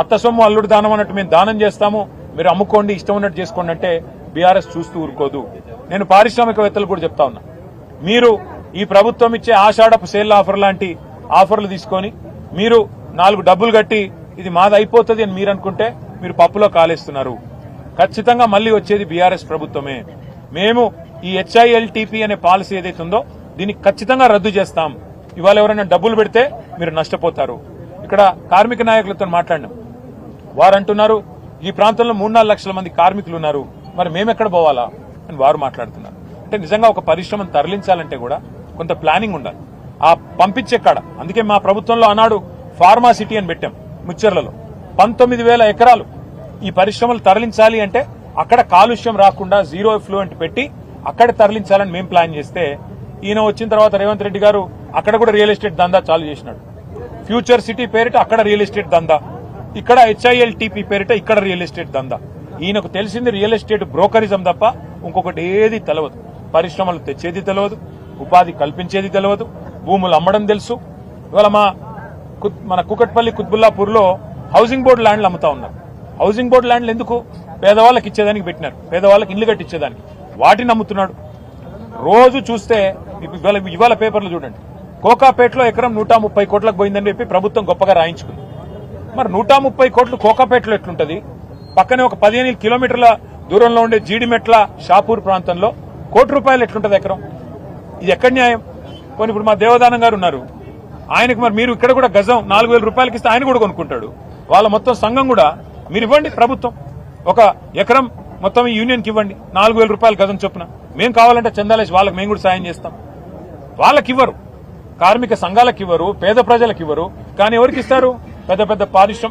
అత్త సొమ్ము అల్లుడు దానం అన్నట్టు మేము దానం చేస్తాము, మీరు అమ్ముకోండి, ఇష్టం ఉన్నట్టు చేసుకోండి అంటే బీఆర్ఎస్ చూస్తూ ఊరుకోదు. నేను పారిశ్రామికవేత్తలు కూడా చెప్తా ఉన్నా, మీరు ఈ ప్రభుత్వం ఇచ్చే ఆషాఢపు సేల్ ఆఫర్ లాంటి ఆఫర్లు తీసుకొని మీరు 4 డబ్బులు కట్టి ఇది మాది అయిపోతుంది అని మీరు అనుకుంటే మీరు పప్పులో కాలేస్తున్నారు. ఖచ్చితంగా మళ్లీ వచ్చేది బీఆర్ఎస్ ప్రభుత్వమే. మేము ఈ HILTP అనే పాలసీ ఏదైతే ఉందో దీన్ని ఖచ్చితంగా రద్దు చేస్తాం. ఇవాళ ఎవరైనా డబ్బులు పెడితే మీరు నష్టపోతారు. ఇక్కడ కార్మిక నాయకులతో మాట్లాడినాం, వారు అంటున్నారు ఈ ప్రాంతంలో 3-4 లక్షల మంది కార్మికులు ఉన్నారు, మరి మేమెక్కడ పోవాలా అని వారు మాట్లాడుతున్నారు. అంటే నిజంగా ఒక పరిశ్రమను తరలించాలంటే కూడా కొంత ప్లానింగ్ ఉండాలి. ఆ పంపించే కాడ అందుకే మా ప్రభుత్వంలో ఆనాడు ఫార్మా సిటీ అని పెట్టాం. ముచ్చెర్లలో 19,000 ఎకరాలు ఈ పరిశ్రమలు తరలించాలి అంటే అక్కడ కాలుష్యం రాకుండా జీరో ఎఫ్లూయెంట్ పెట్టి అక్కడ తరలించాలని మేము ప్లాన్ చేస్తే ఈయన వచ్చిన తర్వాత రేవంత్ రెడ్డి గారు అక్కడ కూడా రియల్ ఎస్టేట్ దందా చాలు చేసినాడు. ఫ్యూచర్ సిటీ పేరిట అక్కడ రియల్ ఎస్టేట్ దందా, ఇక్కడ HILTP పేరిట ఇక్కడ రియల్ ఎస్టేట్ దందా. ఈయనకు తెలిసింది రియల్ ఎస్టేట్ బ్రోకరిజం తప్ప ఇంకొకటి ఏది తెలియదు. పరిశ్రమలు తెచ్చేది తెలియదు, ఉపాధి కల్పించేది తెలియదు, భూములు అమ్మడం తెలుసు. ఇవాళ మన కుకట్పల్లి కుత్బుల్లాపూర్ లో హౌసింగ్ బోర్డు ల్యాండ్లు అమ్ముతా ఉన్నారు. హౌసింగ్ బోర్డు ల్యాండ్లు ఎందుకు? పేదవాళ్ళకి ఇచ్చేదానికి పెట్టినారు, పేదవాళ్ళకి ఇల్లు కట్టించేదానికి. వాటిని అమ్ముతున్నాడు. రోజు చూస్తే ఇవాళ పేపర్లు చూడండి, కోకాపేటలో ఎకరం 130 కోట్లకు పోయిందని చెప్పి ప్రభుత్వం గొప్పగా రాయించుకుంది. మరి 130 కోట్లు కోకాపేటలో ఎట్లుంటది? పక్కనే ఒక 15 కిలోమీటర్ల దూరంలో ఉండే జీడిమెట్ల షాపూర్ ప్రాంతంలో ₹1 ఎట్లుంటది ఎకరం? ఇది ఎక్కడ న్యాయం? పోనీ ఇప్పుడు మా దేవదానం గారు ఉన్నారు, ఆయనకు మరి మీరు ఇక్కడ కూడా గజం ₹4,000 ఇస్తే ఆయన కూడా కొనుక్కుంటాడు. వాళ్ళ మొత్తం సంఘం కూడా మీరు ఇవ్వండి, ప్రభుత్వం ఒక ఎకరం మొత్తం ఈ యూనియన్కి ఇవ్వండి, ₹4,000 గజం చొప్పున. మేము కావాలంటే చందాలేసి వాళ్ళకి మేము కూడా సాయం చేస్తాం. వాళ్ళకి ఇవ్వరు, కార్మిక సంఘాలకు ఇవ్వరు, పేద ప్రజలకు ఇవ్వరు. కానీ ఎవరికి ఇస్తారు? పెద్ద పెద్ద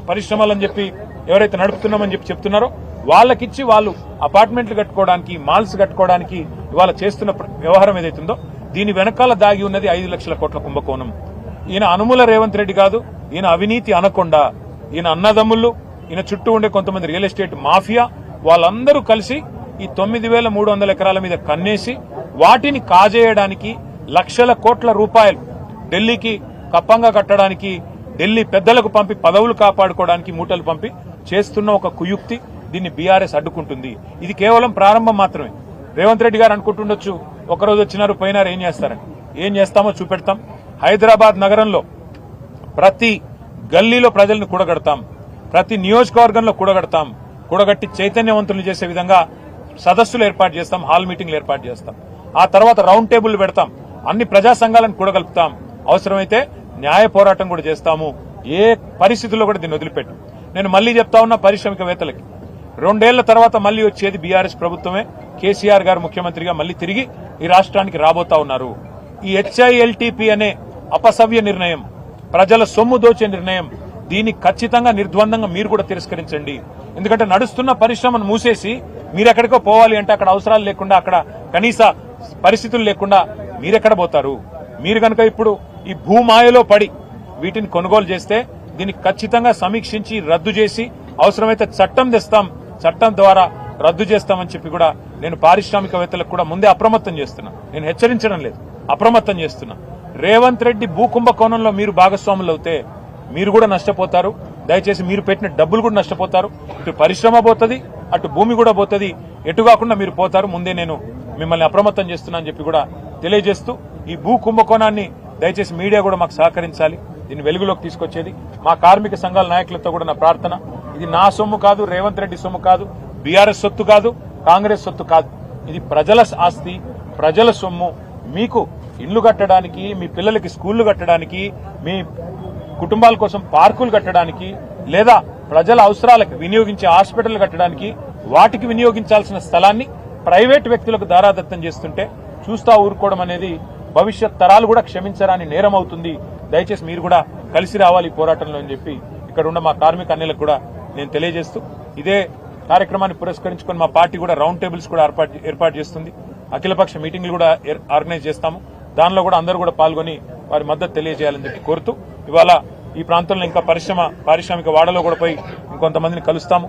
పరిశ్రమలని చెప్పి ఎవరైతే నడుపుతున్నామని చెప్పి చెప్తున్నారో వాళ్ళకిచ్చి వాళ్ళు అపార్ట్మెంట్లు కట్టుకోవడానికి, మాల్స్ కట్టుకోవడానికి ఇవాళ చేస్తున్న వ్యవహారం ఏదైతుందో దీని వెనకాల దాగి ఉన్నది 5 లక్షల కోట్ల కుంభకోణం. ఈయన అనుముల రేవంత్ రెడ్డి కాదు, ఈయన అవినీతి అనకొండ. ఈయన అన్నదమ్ముళ్ళు, ఈయన చుట్టూ ఉండే కొంతమంది రియల్ ఎస్టేట్ మాఫియా, వాళ్ళందరూ కలిసి ఈ 9,300 ఎకరాల మీద కన్నేసి వాటిని కాజేయడానికి లక్షల కోట్ల రూపాయలు ఢిల్లీకి కప్పంగా కట్టడానికి, ఢిల్లీ పెద్దలకు పంపి పదవులు కాపాడుకోవడానికి మూటలు పంపి చేస్తున్న ఒక కుయుక్తి. దీన్ని బీఆర్ఎస్ అడ్డుకుంటుంది. ఇది కేవలం ప్రారంభం మాత్రమే. రేవంత్ రెడ్డి గారు అనుకుంటుండొచ్చు ఒకరోజు వచ్చినారు పోయినారు ఏం చేస్తారని. ఏం చేస్తామో చూపెడతాం. హైదరాబాద్ నగరంలో ప్రతి గల్లీలో ప్రజలను కూడగడతాం, ప్రతి నియోజకవర్గంలో కూడగడతాం. కూడగట్టి చైతన్యవంతులు చేసే విధంగా సదస్సులు ఏర్పాటు చేస్తాం, హాల్ మీటింగ్లు ఏర్పాటు చేస్తాం. ఆ తర్వాత రౌండ్ టేబుల్ పెడతాం, అన్ని ప్రజా సంఘాలను కూడగలుపుతాం. అవసరమైతే న్యాయ పోరాటం కూడా చేస్తాము. ఏ పరిస్థితుల్లో కూడా దీన్ని వదిలిపెట్టు. నేను మళ్లీ చెప్తా ఉన్నా పారిశ్రామికవేత్తలకి, 2 ఏళ్ల తర్వాత మళ్లీ వచ్చేది బీఆర్ఎస్ ప్రభుత్వమే. కేసీఆర్ గారు ముఖ్యమంత్రిగా మళ్లీ తిరిగి ఈ రాష్ట్రానికి రాబోతా ఉన్నారు. ఈ HILTP అనే అపసవ్య నిర్ణయం, ప్రజల సొమ్ము దోచే నిర్ణయం, దీన్ని ఖచ్చితంగా నిర్ద్వందంగా మీరు కూడా తిరస్కరించండి. ఎందుకంటే నడుస్తున్న పరిశ్రమను మూసేసి మీరెక్కడికో పోవాలి అంటే అక్కడ అవసరాలు లేకుండా, అక్కడ కనీస పరిస్థితులు లేకుండా మీరెక్కడ పోతారు? మీరు కనుక ఇప్పుడు ఈ భూమాయలో పడి వీటిని కొనుగోలు చేస్తే దీన్ని ఖచ్చితంగా సమీక్షించి రద్దు చేసి అవసరమైతే చట్టం తెస్తాం, చట్టం ద్వారా రద్దు చేస్తామని చెప్పి కూడా నేను పారిశ్రామికవేత్తలకు కూడా ముందే అప్రమత్తం చేస్తున్నా. నేను హెచ్చరించడం లేదు, అప్రమత్తం చేస్తున్నా. రేవంత్ రెడ్డి భూకుంభకోణంలో మీరు భాగస్వాములు అవుతే మీరు కూడా నష్టపోతారు. దయచేసి మీరు పెట్టిన డబ్బులు కూడా నష్టపోతారు. ఇటు పరిశ్రమ పోతుంది, అటు భూమి కూడా పోతుంది. ఎటు కాకుండా మీరు పోతారు. ముందే నేను మిమ్మల్ని అప్రమత్తం చేస్తున్నా అని చెప్పి కూడా తెలియజేస్తూ, ఈ భూ కుంభకోణాన్ని దయచేసి మీడియా కూడా మాకు సహకరించాలి. దీన్ని వెలుగులోకి తీసుకొచ్చేది మా కార్మిక సంఘాల నాయకులతో కూడా నా ప్రార్థన. ఇది నా సొమ్ము కాదు, రేవంత్ రెడ్డి సొమ్ము కాదు, బీఆర్ఎస్ సొత్తు కాదు, కాంగ్రెస్ సొత్తు కాదు. ఇది ప్రజల ఆస్తి, ప్రజల సొమ్ము. మీకు ఇళ్లు కట్టడానికి, మీ పిల్లలకి స్కూళ్లు కట్టడానికి, మీ కుటుంబాల కోసం పార్కులు కట్టడానికి, లేదా ప్రజల అవసరాలకు వినియోగించే హాస్పిటల్ కట్టడానికి, వాటికి వినియోగించాల్సిన స్థలాన్ని ప్రైవేటు వ్యక్తులకు దారాదత్తం చేస్తుంటే చూస్తా ఊరుకోవడం అనేది భవిష్యత్ తరాలు కూడా క్షమించరాని నేరం అవుతుంది. దయచేసి మీరు కూడా కలిసి రావాలి ఈ పోరాటంలో అని చెప్పి ఇక్కడ ఉన్న మా కార్మిక అన్యులకు కూడా నేను తెలియజేస్తూ, ఇదే కార్యక్రమాన్ని పురస్కరించుకొని మా పార్టీ కూడా రౌండ్ టేబుల్స్ కూడా ఏర్పాటు చేస్తుంది. అఖిలపక్ష మీటింగ్లు కూడా ఆర్గనైజ్ చేస్తాము. దానిలో కూడా అందరూ కూడా పాల్గొని వారి మద్దతు తెలియజేయాలని చెప్పి కోరుతూ, ఇవాళ ఈ ప్రాంతంలో ఇంకా పారిశ్రామిక వాడలో కూడా పోయి ఇంకొంతమందిని కలుస్తాము.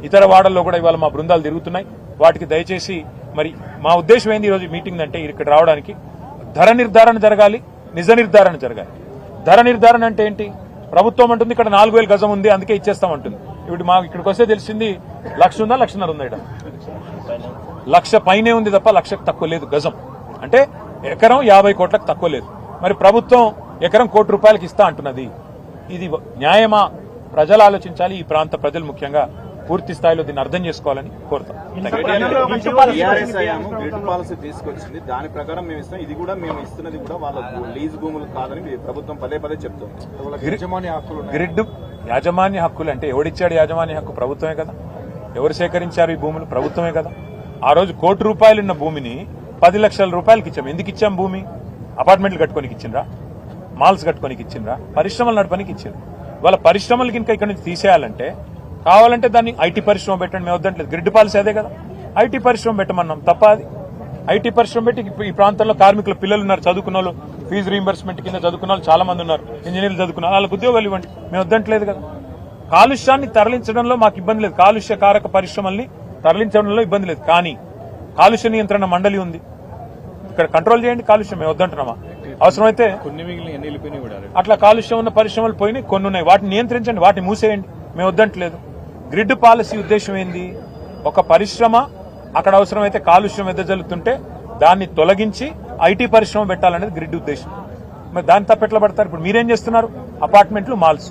ఇతర వాడల్లో కూడా ఇవాళ మా బృందాలు తిరుగుతున్నాయి. వాటికి దయచేసి మరి మా ఉద్దేశం ఏంది ఈరోజు మీటింగ్ అంటే, ఇక్కడ రావడానికి ధర నిర్ధారణ జరగాలి, నిజ నిర్ధారణ జరగాలి. ధర నిర్ధారణ అంటే ఏంటి? ప్రభుత్వం అంటుంది ఇక్కడ 4000 గజం ఉంది అందుకే ఇచ్చేస్తామంటుంది. ఇప్పుడు మాకు ఇక్కడికి వస్తే తెలిసింది 1,00,000 ఉందా 1,50,000 ఉందా? ఇక్కడ 1,00,000 పైనే ఉంది తప్ప 1,00,000కు తక్కువ లేదు గజం. అంటే ఎకరం 50 కోట్లకు తక్కువ లేదు. మరి ప్రభుత్వం ఎకరం ₹1 కోటి ఇస్తా అంటున్నది. ఇది న్యాయమా? ప్రజలు ఆలోచించాలి. ఈ ప్రాంత ప్రజలు ముఖ్యంగా పూర్తి స్థాయిలో దీన్ని అర్థం చేసుకోవాలని కోరుతాం. గ్రిడ్ పాలసీ తీసుకొచ్చింది, దాని ప్రకారం మేము ఇస్తాం. ఇది కూడా మేము ఇస్తున్నది కూడా వాళ్ళ లీజ్ భూములు కాదని ప్రభుత్వం పదే పదే చెప్తుంది. గ్రిడ్ యాజమాన్య హక్కులు అంటే ఎవడిచ్చాడు యాజమాన్య హక్కు? ప్రభుత్వమే కదా. ఎవరు సేకరించారు ఈ భూములు? ప్రభుత్వమే కదా. ఆ రోజు ₹1 కోటి ఉన్న భూమిని 10 లక్షల రూపాయలకి ఇచ్చాం. ఎందుకు ఇచ్చాం? భూమి అపార్ట్మెంట్లు కట్టుకోనికి ఇచ్చిండ్రా? మాల్స్ కట్టుకోనికి ఇచ్చిండ్రా? పరిశ్రమలు నడపడానికి ఇచ్చిండ్రు. వాళ్ళ పరిశ్రమలకి ఇంకా ఇక్కడ నుంచి తీసేయాలంటే కావాలంటే దాన్ని ఐటీ పరిశ్రమ పెట్టండి, మేము వద్దంటలేదు. గ్రిడ్ పాలసీ అదే కదా. ఐటీ పరిశ్రమ పెట్టమన్నాం, తప్ప అది? ఐటీ పరిశ్రమ పెట్టి ఈ ప్రాంతంలో కార్మికుల పిల్లలు ఉన్నారు, చదువుకున్న వాళ్ళు, ఫీజు రీంబర్స్మెంట్ కింద చదువుకున్న వాళ్ళు చాలా మంది ఉన్నారు, ఇంజనీర్లు చదువుకున్న వాళ్ళకి ఉద్యోగాలు ఇవ్వండి, మేము వద్దంటలేదు కదా. కాలుష్యాన్ని తరలించడంలో మాకు ఇబ్బంది లేదు, కాలుష్య కారక పరిశ్రమల్ని తరలించడంలో ఇబ్బంది లేదు. కానీ కాలుష్య నియంత్రణ మండలి ఉంది, ఇక్కడ కంట్రోల్ చేయండి కాలుష్యం, మేము వద్దంటున్నామా? అవసరమైతే అట్లా కాలుష్యం ఉన్న పరిశ్రమలు పోయినాయి, కొన్ని ఉన్నాయి, వాటిని నియంత్రించండి, వాటిని మూసేయండి, మేము వద్దంటలేదు. గ్రిడ్ పాలసీ ఉద్దేశం ఏంది? ఒక పరిశ్రమ అక్కడ అవసరమైతే కాలుష్యం వెదజల్లుతుంటే దాన్ని తొలగించి ఐటీ పరిశ్రమ పెట్టాలనేది గ్రిడ్ ఉద్దేశం. మరి దాన్ని తప్పెట్లా పడతారు? ఇప్పుడు మీరేం చేస్తున్నారు? అపార్ట్మెంట్లు, మాల్స్,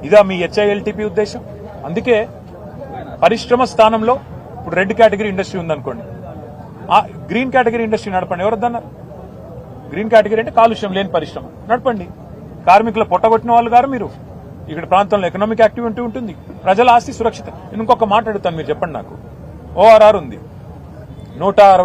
ఇదా మీ హెచ్ఐఎల్టీపీ ఉద్దేశం? అందుకే పరిశ్రమ స్థానంలో ఇప్పుడు రెడ్ కేటగిరీ ఇండస్ట్రీ ఉందనుకోండి, గ్రీన్ కేటగిరీ ఇండస్ట్రీ నడపండి. ఎవరొద్దన్నారు? గ్రీన్ కేటగిరీ అంటే కాలుష్యం లేని పరిశ్రమ నడపండి. కార్మికుల పొట్టగొట్టిన వాళ్ళు గారు మీరు. ఇక్కడ ప్రాంతంలో ఎకనామిక్ యాక్టివిటీ ఉంటుంది, ప్రజల ఆస్తి సురక్షితం. నేను ఇంకొక మాట అడుగుతాను, మీరు చెప్పండి నాకు. ORR ఉంది, 160